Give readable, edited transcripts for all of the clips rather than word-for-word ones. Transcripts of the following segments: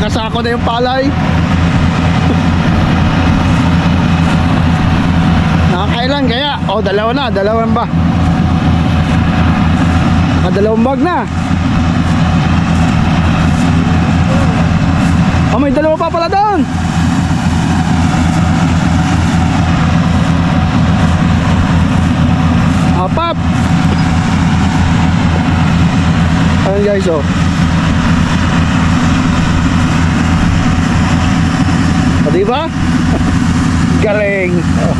nakasako na yung palay. Nakakailan kaya? O, dalawa na, dalawang ba? Nakadalawang bag na. O, may dalawa pa pala doon. Apat. Ayan guys, o. O, diba? Galing. Oh.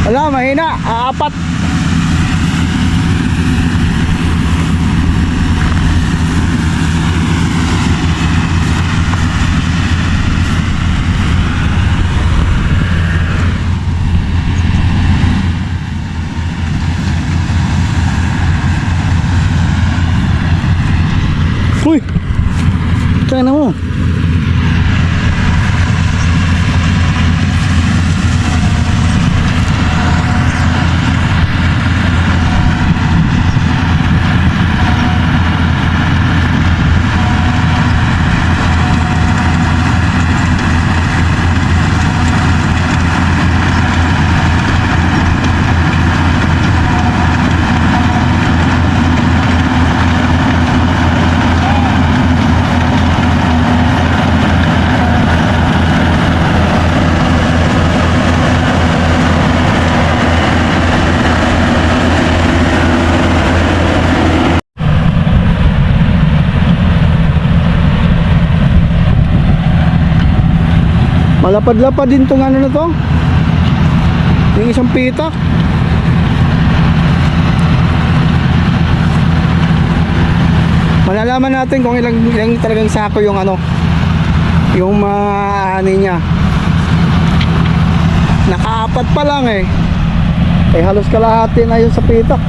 Wala, mahina. Apat. Uy, tingnan mo. Malapad-lapad din tong ano na to, yung isang pitak. Malalaman natin kung ilang talagang sako yung ano, yung ano niya. Nakaapat pa lang eh halos kalahati na yun sa pitak.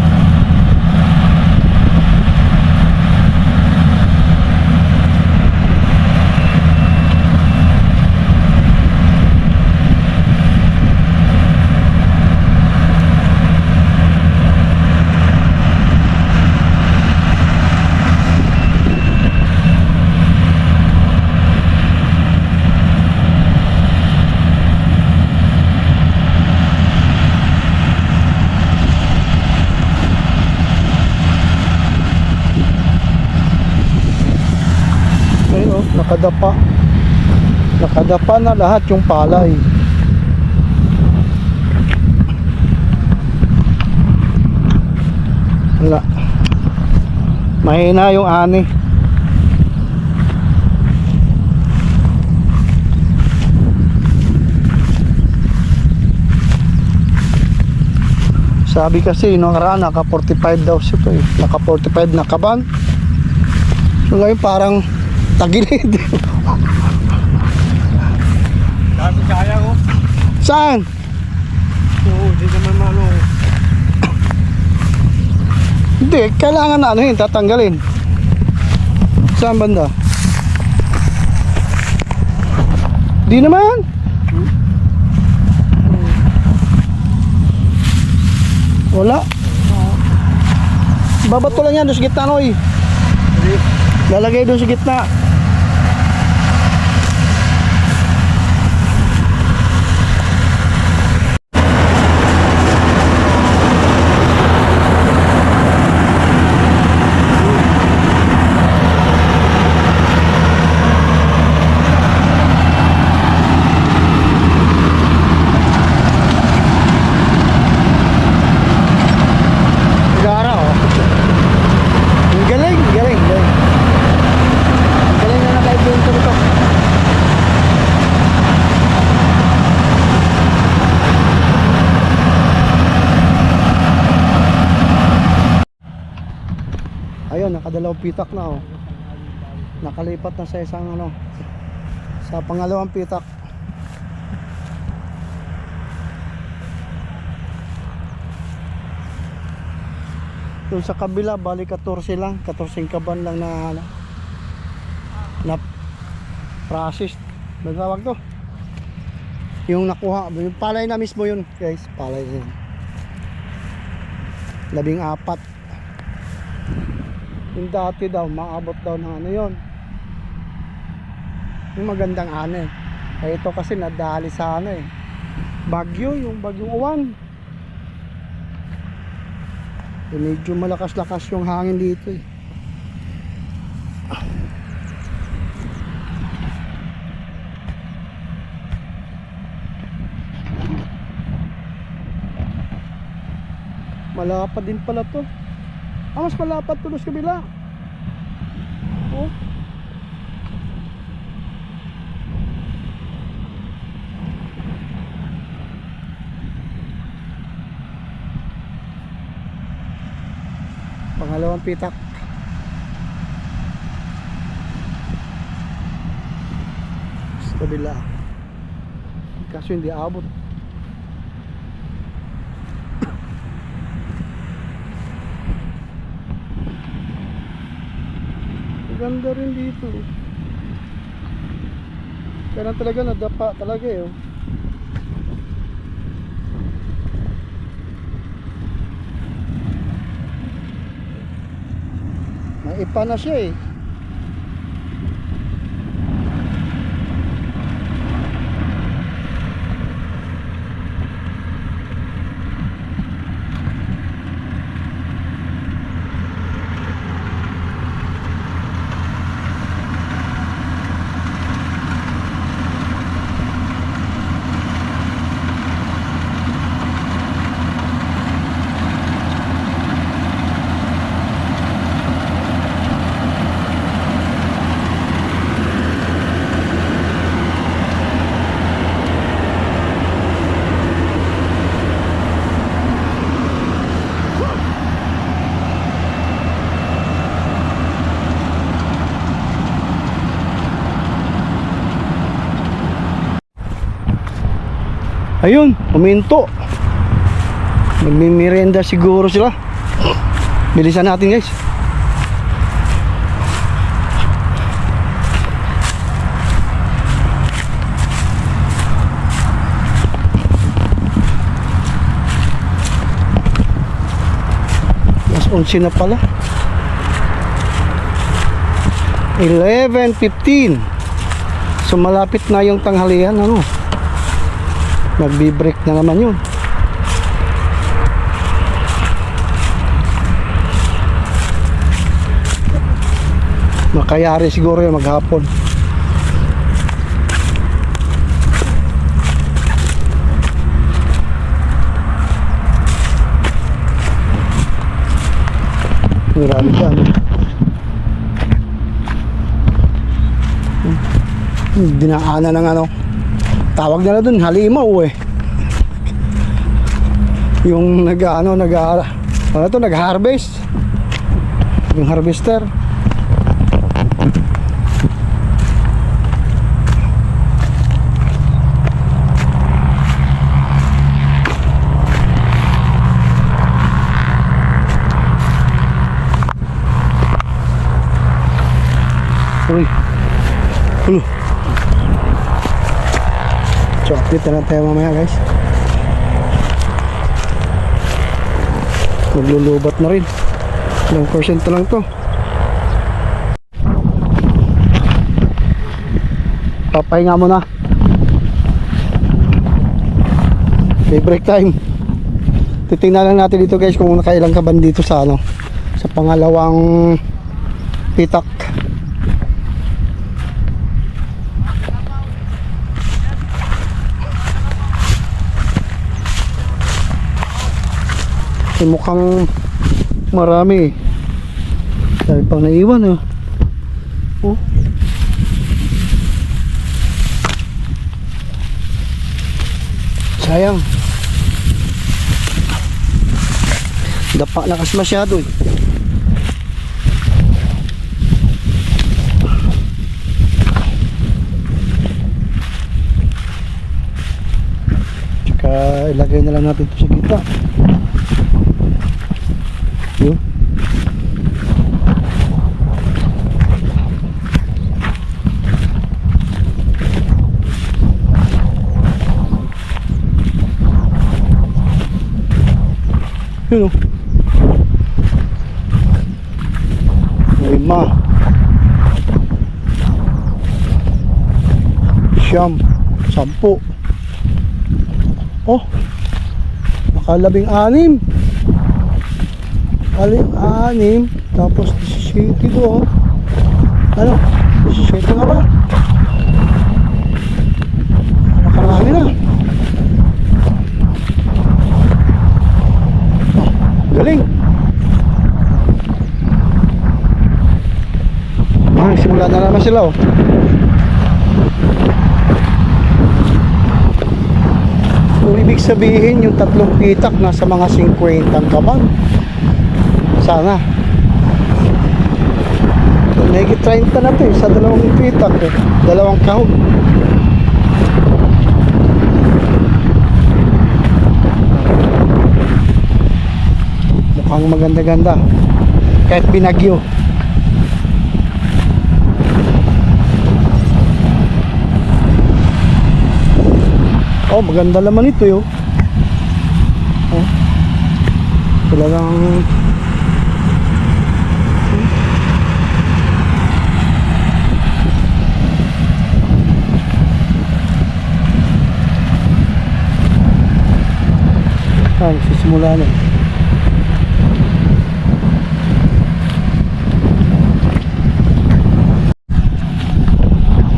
Nakadapa na lahat yung palay. Wala, mahina yung ani. Sabi kasi nung nakaraan naka 45 daw ito eh. Naka 45 na kaban. So ngayon parang tagilid. Dami kaya ko. Saan? Oo, di naman malo. Hindi, kailangan na anuhin, tatanggalin. Saan banda? Di naman. Wala. Babato lang yan doon sa gitna, Noy. Lalagay doon sa gitna. Ayun, nakadalawang pitak na oh. Nakalipat na sa isang ano, sa pangalawang pitak. Doon sa kabila bali 14 lang, 14 kaban lang na processed. Ano tawag to? Yung nakuha, yung palay na mismo yun guys, palay na yun. 14. Yung dati daw, maabot daw ng ano yun, yung magandang ano eh. Eh ito kasi nadali sa ano eh, bagyo, yung bagyong uwan. Eh, medyo malakas-lakas yung hangin dito eh. Malapad din pala to. Ah, mas malapad to doon sa kabila. Oh. Pangalawang pitak. Sa kabila. Kaso hindi abot. Ganda rin dito. Kaya talaga nadapa talaga eh. Oh. May ipa na siya eh. Ayun, uminto. Nagmimerienda siguro sila. Bilisan natin guys. Mas 11 na pala. 11:15. So malapit na yung tanghalian, ano? Nagbi-break na naman yun. Makayari siguro yun maghapon. Marami dyan. Dinaanan ng ano, tawag nila dun, halimaw eh. Yung ano to, nag-harvest. Yung harvester. Uy. So, update na tayo mamaya guys. Maglulubat na rin. Ilang porsyento lang to. Papahinga muna. Okay, break time. Titingnan lang natin dito guys kung nakailang kaban dito sa ano, sa pangalawang pitak. Mukhang marami. Dahil pang naiwan oh. Oh. Sayang. Dapa na kasi masyado eh. Tsaka ilagay na lang natin ito sa gitna. Yun. Yun o. 5. Siyam. 10. Oh. Naka-16. 6. Tapos 17 doon. Ano? 17 na ba? Nakarami na. Oh, galing. Simula na naman sila oh. So, ibig sabihin yung 3 pitak nasa mga 50 ang kaban. Sana. So, nagigit 30 na to eh, sa 2 pitak eh. 2 kahog. Mukhang maganda-ganda. Kahit binagyo. Oh, maganda naman ito yo. Oh. Talagang sisimula na.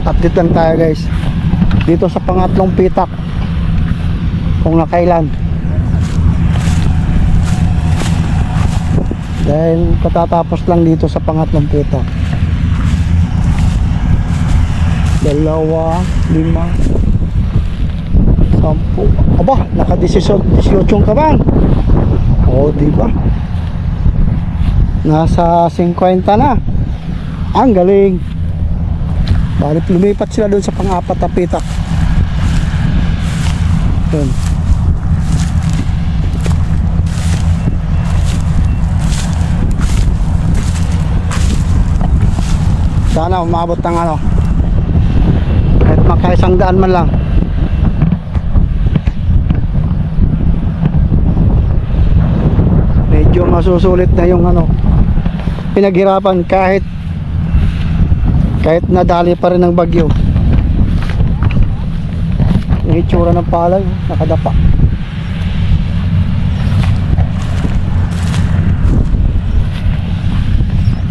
Update lang tayo guys. Dito sa pangatlong pitak. Kung nakailan. Dahil katatapos lang dito sa pangatlong pitak. 2, 5, 10. Aba, naka-18 ka ba? Oo, diba? Nasa 50 na. Ang galing. Balik lumipat sila doon sa pang-4 na pitak. Yun. Sana umabot ng ano, kahit makaisang daan man lang. Medyo masusulit na yung ano, pinaghirapan kahit nadali pa rin ng bagyo. Yung itsura ng palay nakadapa.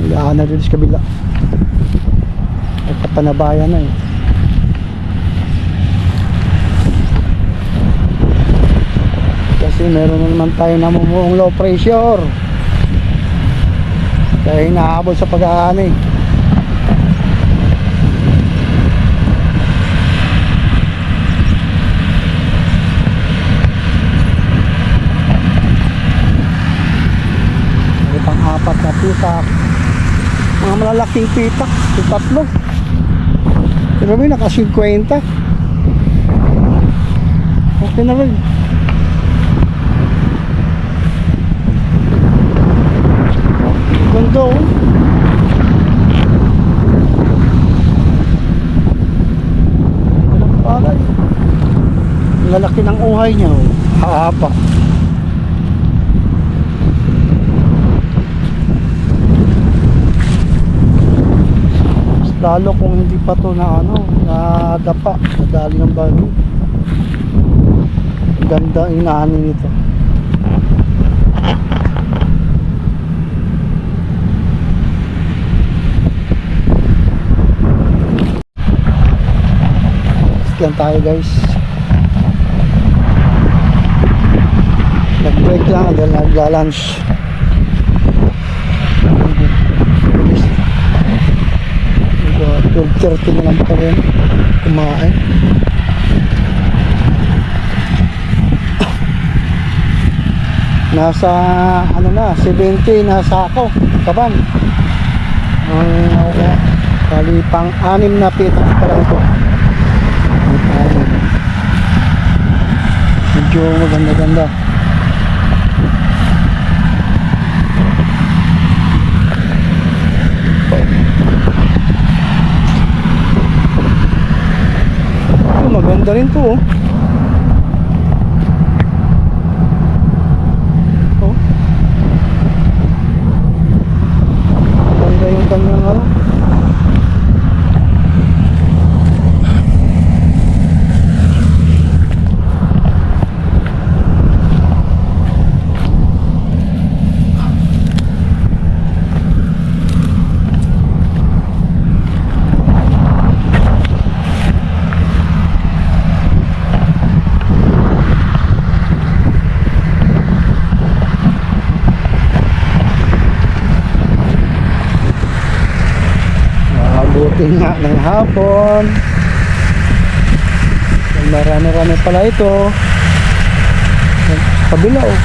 Hilaan na rin sa kabila. Panabayan na eh. Kasi meron na naman tayo namumuong low pressure kaya hinahabol sa pag-aani. May pang-4 na pitak, mga malalaking pitak, yung 3. Pero may naka 50. Okay na rin. Ganda oh. Walang palay. Ang lalaki ng uhay niya oh. Hahaba. Lalo kung hindi pa to na ano, nadapa, nadali ng bagyo. Ganda inaani nito. Lang tayo guys. Nag-break lang dahil nagla-lunch. 12:30 na lang pa rin kumain. Nasa ano na 70 nasa ako kaban. Kali pang 6 na pitak pa lang ito. Medyo maganda-ganda. Maganda rin to oh. Oh. Ayun nga, ng hapon. Marami-rami pala ito. Kabila oh.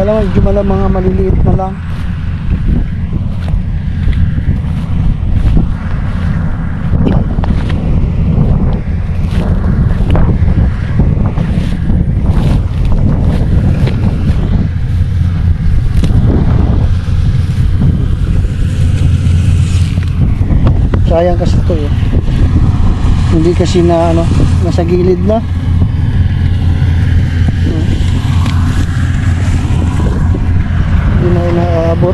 Alam mo, medyo mga maliliit na lang. Sayang kasi ito eh. Hindi kasi na ano, nasa gilid na. Hindi na inaabot.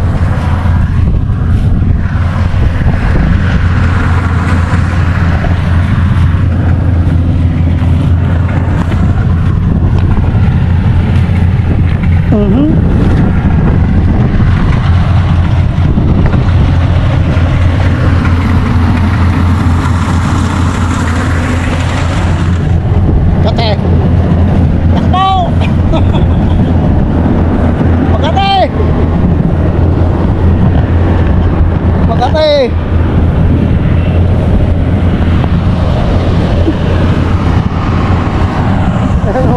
Kate! Takbo! Makate! Makate! Ano?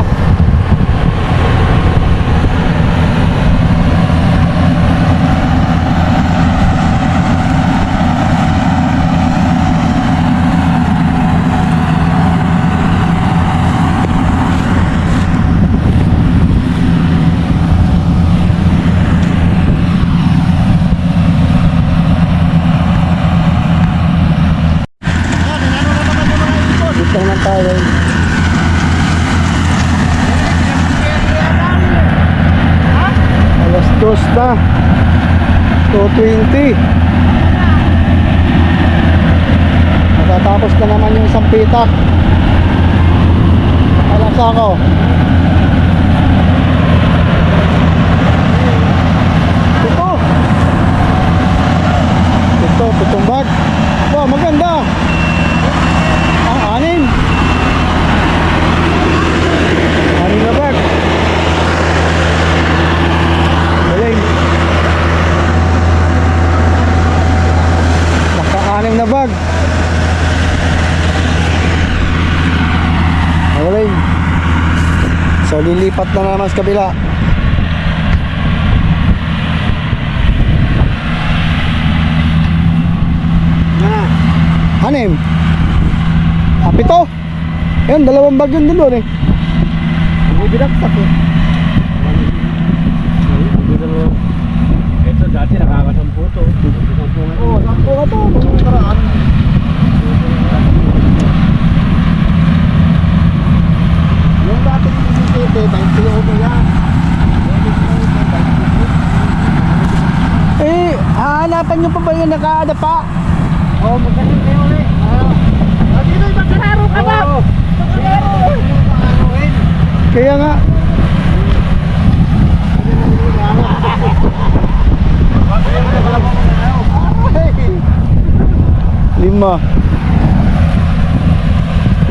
Dito naman tayo. Alas 2 na. 2:20. Matatapos na naman yung isang pitak. Alas ako. Ito, pitong bag. Wow, maganda. Anim. Anim na bag. Galing. Naka-anim na bag. Galing. So lilipat na naman sa kabila. Anim. Pito. Ayun, 2 bag yun doon eh. Hindi binaksak eh. Ito dati nakakasampu to. Oo, 10 ka to. Nung karaan. Yung dati yung 20 over yan. Eh, hahanapan nyo pa ba yung nakaadapa? Oo, magaling kayo eh. Dito yung magkalaro ka ba? Magkalaro! Kaya nga. Lima.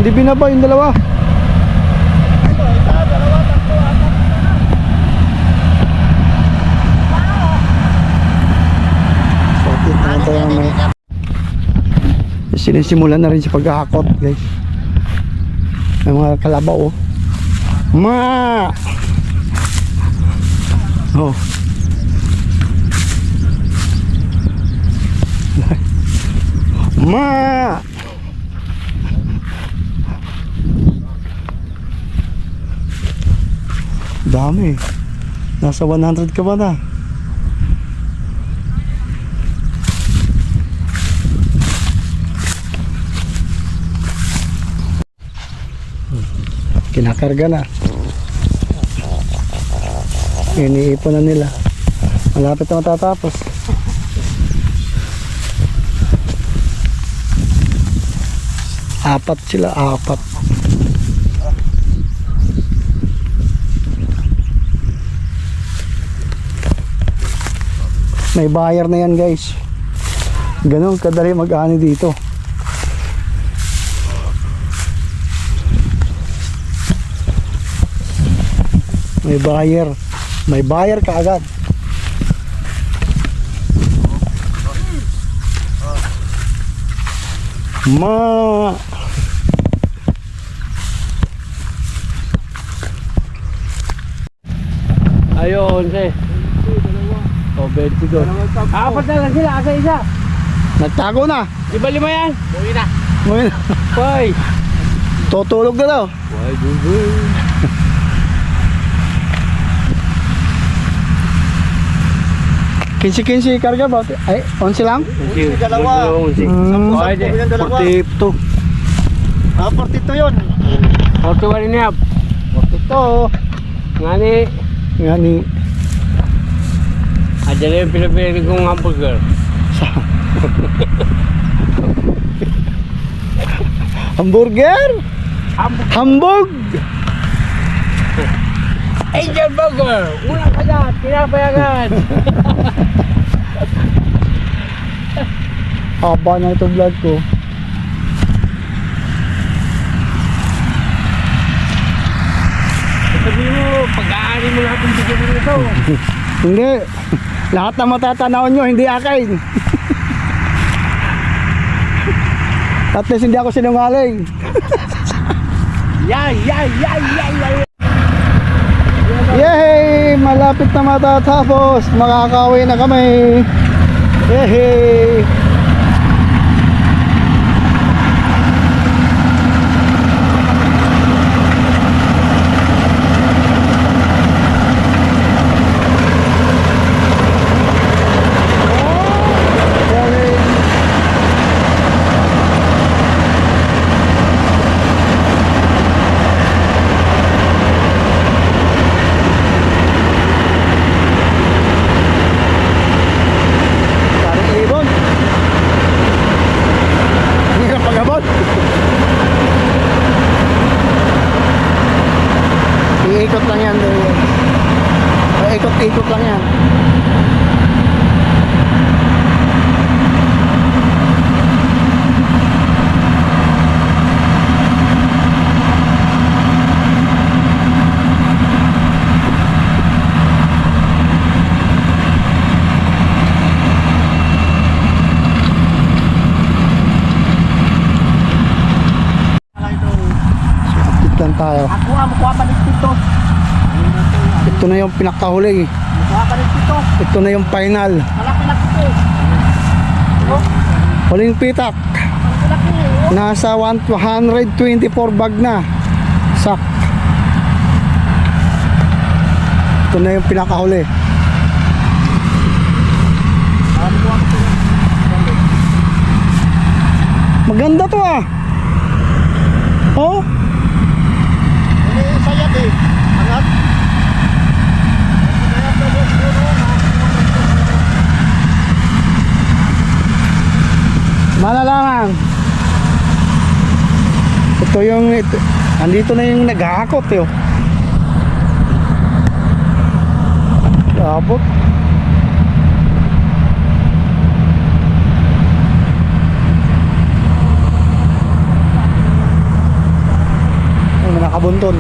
Hindi binaba yung 2. Sakit na ito yung may... Sinisimulan na rin si paghahakot guys. May mga kalabaw oh. Ma! Oh. Ma! Dami. Nasa 100 ka ba na? Kinakarga na. Iniipon na nila. Malapit na matatapos. Apat sila, 4. May buyer na yan guys. Ganon kadali mag-ani dito. May buyer. May buyer kaagad. Ma Ayun, eh. Oh, 22. Apat na lang sila, asa isa. nagtago na. Di ba 5 yan? Uwi na. Ngayon, Hoy. tutulog na daw. Hoy, gugu. Kinsi karga ba? Ay, 11 lang? Dalawa. Hmm, Okay, di. 42. 42 yun. 41 and a half. 42. Ngani. Nga ni Adyan yung pinapili kong hamburger. hamburger? Hambog! Angel Burger! Unang kagat, pinapayagan! Haba na ito vlog ko. Sabi mo, pag-aari mo lahat yung bigyan mo nito. Hindi. Lahat na matatanaw nyo, hindi akin. At least hindi ako sinungaling. Yay! Yay! Yay! Yay! Yay! Yay! Malapit na matatapos. Makakauwi na kami. Yay! Iikot lang yan. Ikot-ikot lang yan. Update lang tayo. Mukha pa dito. Ito na yung pinakahuli. Mukha pa dito. Ito na yung final. Malaki na dito. Huling pitak. Malaki. Nasa 124 bag na. Sak. Ito na yung pinakahuli. Maganda to ah. Oh. Ini saya deh. Angat. Malalangan. Ito yung andito na yung naghahakot yo. Abot. Ay, nakabunton.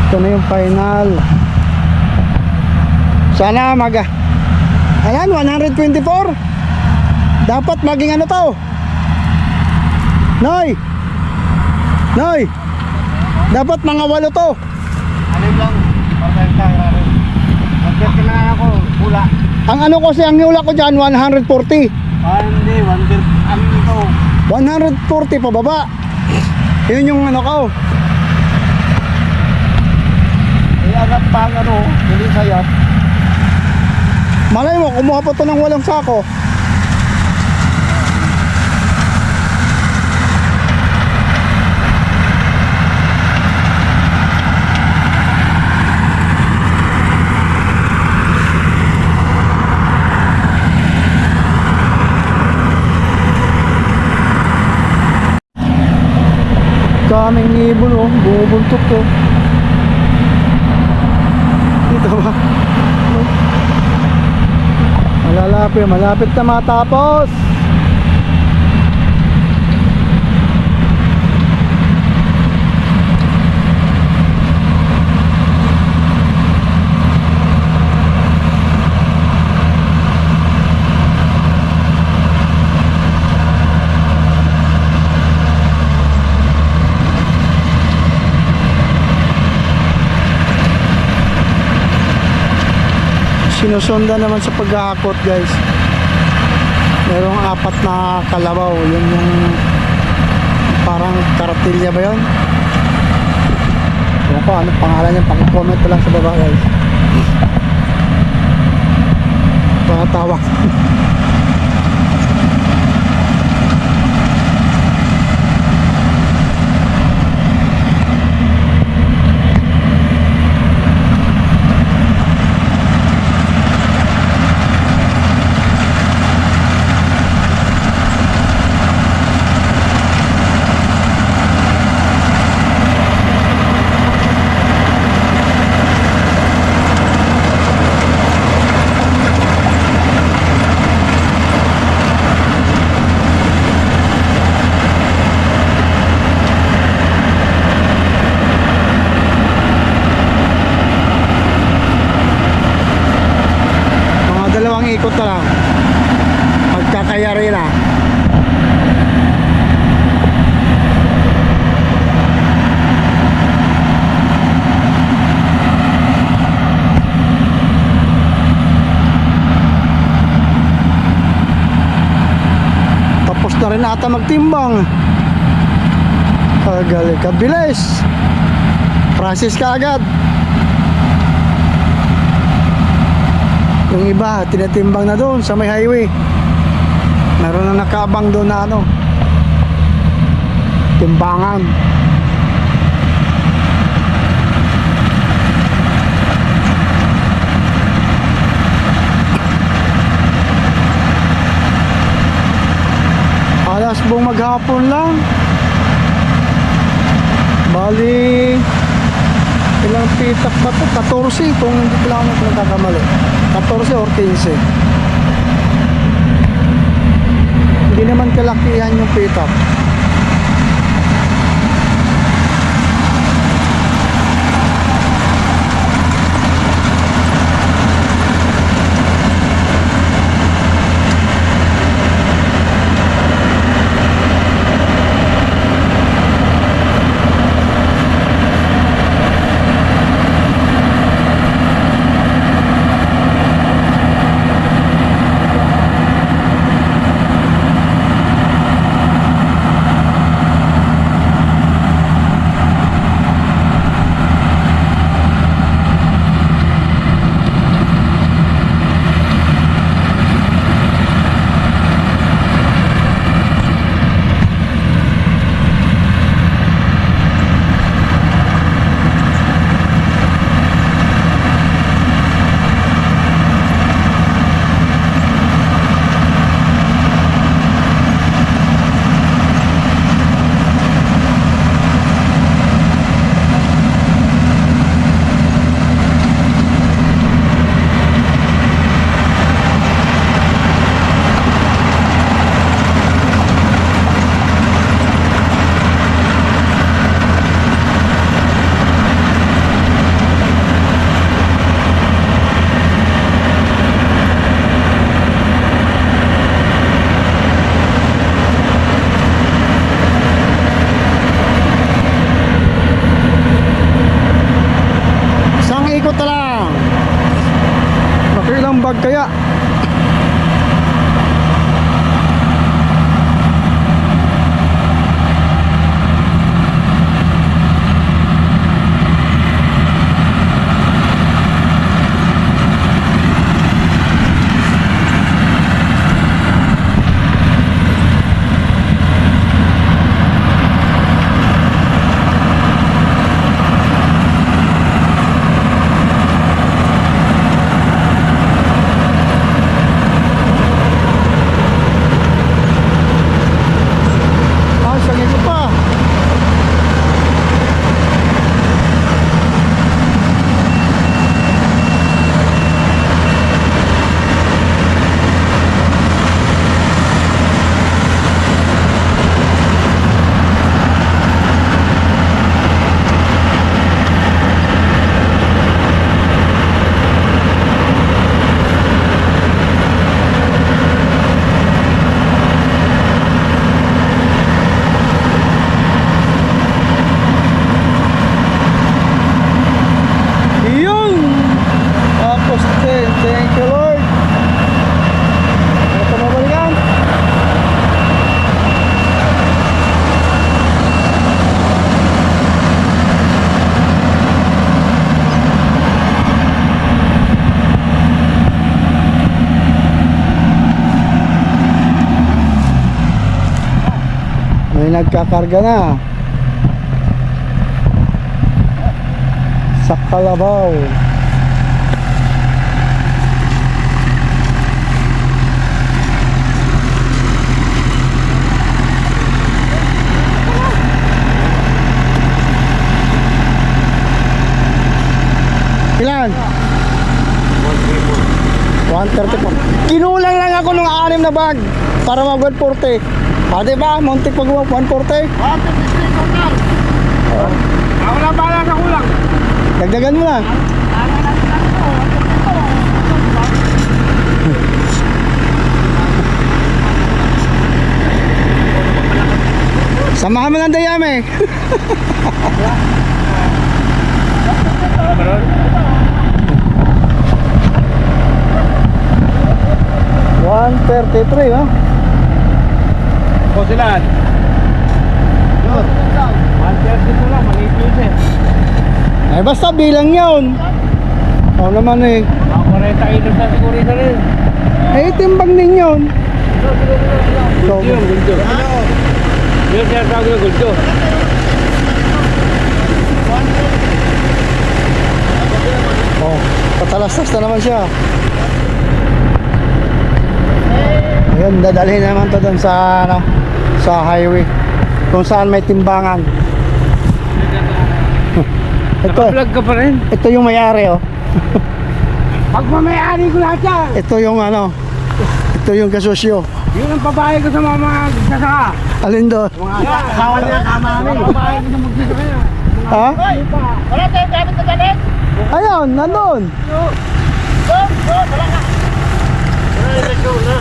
Ito na yung final. Sana ayan 124. Dapat maging ano to, Noy. Dapat mga 8 to. Ano lang? Pagkakita rin. Magkakita ako. Pula. Ang ano ko ang hula ko dyan 140. Hindi. Ano ito? 140 pababa. Yun yung ano ko. Agad pa ang ano. Hindi sayap. Malay mo kumuha pa to ng 8 sako. daming ibon oh, bumubuntot to. Dito ba? Malapit na matapos. Sinusunda naman sa paghahakot guys. Merong 4 na kalabaw. Yun yung parang karatilya ba yun? Ewan ko ano pangalan niya. Pang-comment lang sa baba guys. Pakatawak. Dalawang ikot na lang magkakayari na. Tapos na rin ata magtimbang. Galing ka bilis, Francis ka agad. Yung iba, tinatimbang na doon sa may highway. Meron na nakaabang doon na ano, timbangan. Alas buong maghapon lang. Bali, ilang pitak ba ito? 14 kung hindi ko lang ako nagkakamali. 14 or 15. Hindi naman kalakihan yung pitak. May nagkakarga na sa kalabaw. Ilan? 134. Kinulang lang ako ng 6 na bag para mag 140. Ah, diba? Muntik pag 140. Ako lang bala sa kulang. Dagdagan mo na. Samahan mo ng dayami. $133, no? O sila. Yun. 132 lang, maliit yun eh. Ay basta bilang yun. Oo naman eh. Mga 40 kilos na siguro isa rin. Eh timbang din yun. So, Yung guldo. Yung sinasawag ng guldo. oh, patalastas na naman siya. Ayun, dadalhin naman to doon sa ano, sa highway kung saan may timbangan. Ito, Naka-vlog ka pa rin. ito yung may-ari oh. Pagmamayari ko lahat yan. Ito yung ano, ito yung kasosyo. Yun ang babae ko sa mga magsasaka. Alin doon? Mga asawa niya, kama namin. Babae ko sa magsasaka yan. Ha? Wala tayong gamit na gamit. Ayun, nandun. Wala ka. Let's go na.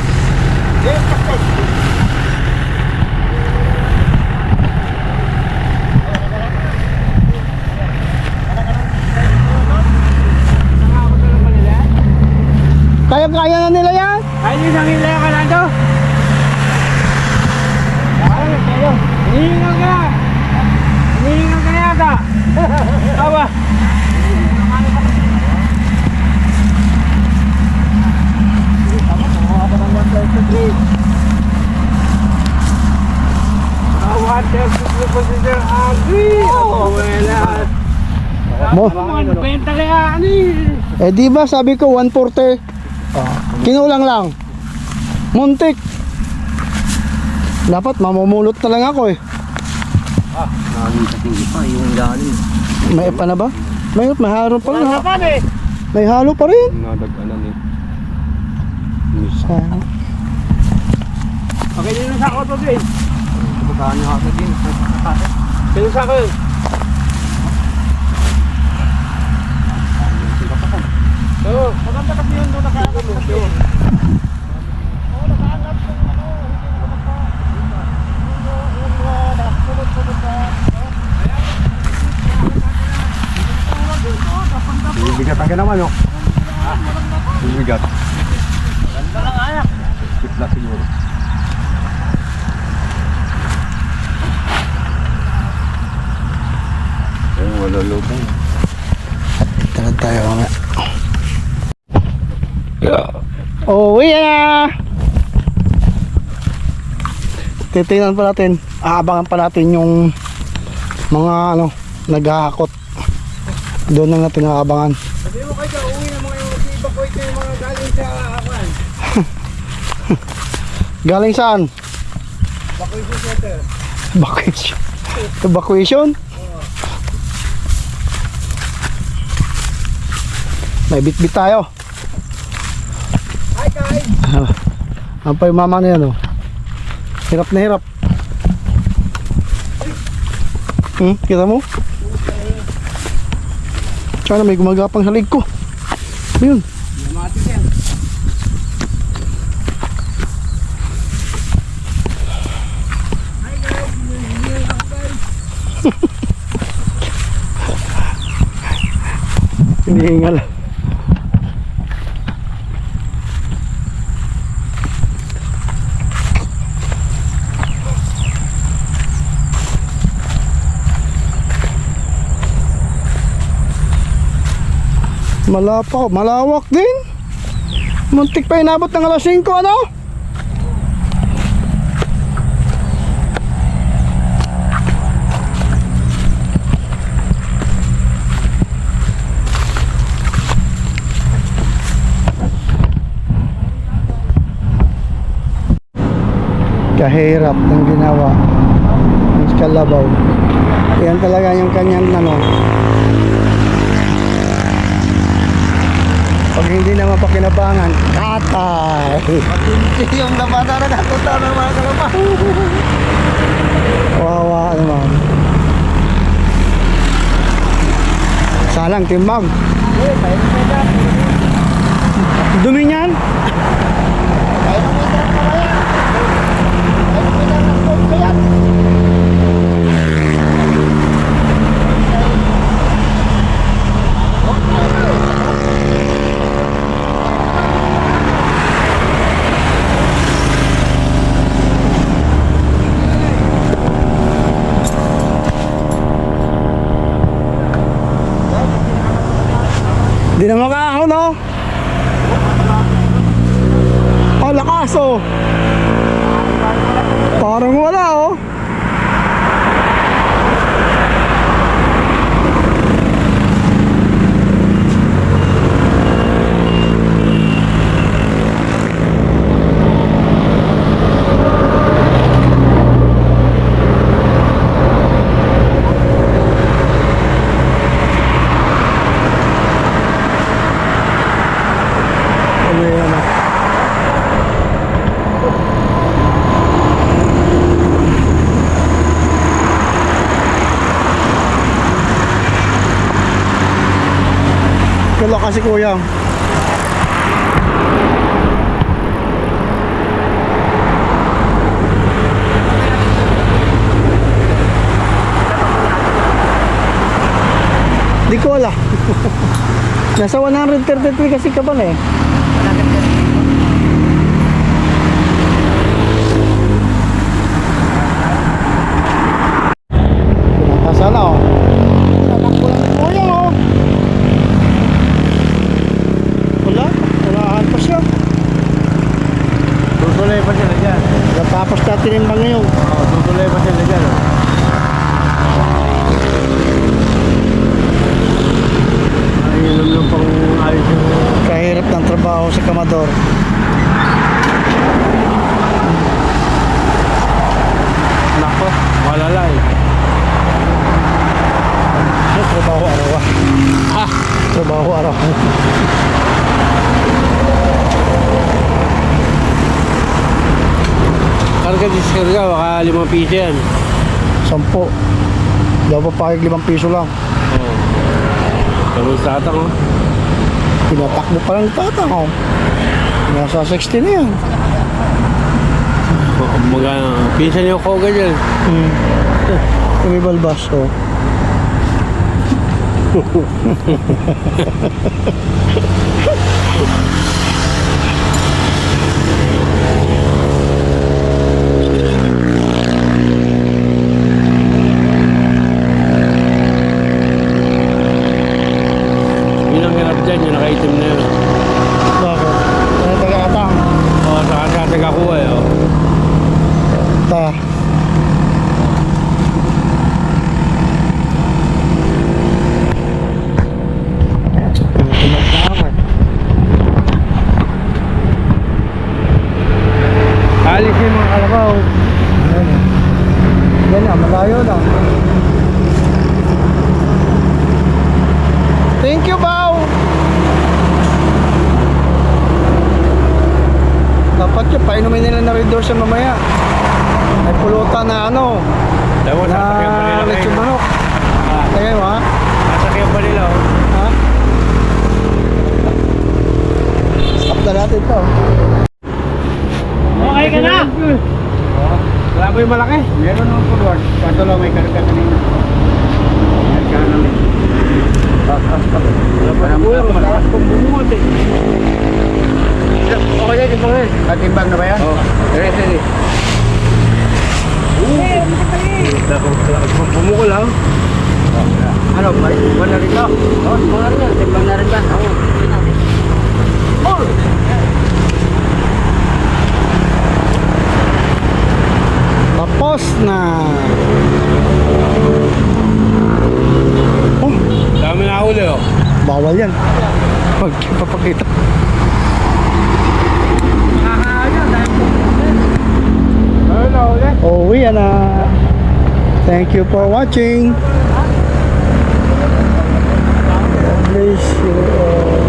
Kaya-kaya na nila yan. Ay, yung isang hila ka lang to. Hinihingal ka. Hinihingal ka yata. Aba. Mo. Benta kaya ani. Eh di ba sabi ko 140. Kinulang lang. Muntik. Dapat mamumulot na lang ako eh. Nakakita tingin pa yung lalim. May pa na ba? May halo pa rin. Wala pa eh. May halo pa rin. Nadaganan eh. Sayang. Okay, yun sa ako to din. Kumakain niya ako din. Sino sa akin? Oo, maganda kasi yun doon nakaangat kasi. Oo, nakaangat yung ano. Bibigat ang ganaman, no? Bibigat. Ganda lang anak. Skip na siguro. Ayun, wala lutong. Talad tayo mga. Uwi na! Titingnan pa natin. Aabangan pa natin yung mga ano, naghahakot. Doon lang natin aabangan. Sabi mo kayo, uwi na mga yung evacuate na yung mga galing sa Akwan. Galing saan? Evacuation center. Evacuation. Evacuation? May bit-bit tayo. Hi guys! Ang pa yung mama na yan oh. Hirap na hirap. Kita mo? Sana may gumagapang sa leg ko. Ayun. Dramatic yan. Hi guys! Hinihingal ako guys. Hinihingal. Malawak din. Muntik pa inabot ng alas 5 ano? kahirap ng ginawa ng kalabaw. Yan talaga yung kanyang ano. Pag hindi na mapakinabangan, katay. Matindi yung labada na natuta ng mga kalapa. Wawa naman. Salang timbang. Dumi niyan. Di na makahon, no? Oh, lakas, oh. Parang wala, oh. Ano yan, ah? Kala kasi kuya. Di ko wala. Nasa 133 kasi ka ba na eh. Pinakasala, oh. Tatakbo lang ni kuya, oh. Walahan pa siya. Tutuloy pa sila dyan. Tapos tatinimbang ngayon. Oo, tutuloy pa sila dyan. Ay, yun lang pang ayos yung... Kahirap ng trabaho sa kamador. Nako, malala eh. Trabaho araw, ah. Ah! Trabaho araw. Karga diskarga, baka 5 piso yan. 10. Dapat pa 5 piso lang. Oo. Tapos tatang oh. Pinatakbo pa lang tatang, oh. Nasa 60 na yan. Kumbaga, pinsan yung koga dyan. May balbas, oh. Yun ang hirap dyan, yung nakaitim na yun. Bakit? Ano taga-atang? Oo, saka sa tagakuha eh. Oh. Ta. Alis yung mga kalabaw. Ayan, oh. Yan na, malayo na. Thank you, Bao! Dapat yun, painumin nila na rin doon sa mamaya. May pulutan na ano, Tapos sasakyan pa nila na lechon ngayon. manok. Ah, Tagay mo, ha? sasakyan pa nila oh. Ha? Stop na natin to. Okay ka na? Wala ba yung malaki? Meron naman forward. Kaso lang may karga kanina. Karga namin. Wala pa na mula. Malakas pong bumuot eh. Okay na, timbang na. Timbang na ba yan? Oo. Ready. Bumukol ha? Ano, timbang na rin ka? Oo, timbang na rin yan. Timbang na rin ba? Oo. Oh! Tapos na. Oh, Dami na huli oh. bawal yan. Huwag papakita. Nakakaya dahil Uwi na. Thank you for watching. God bless you all.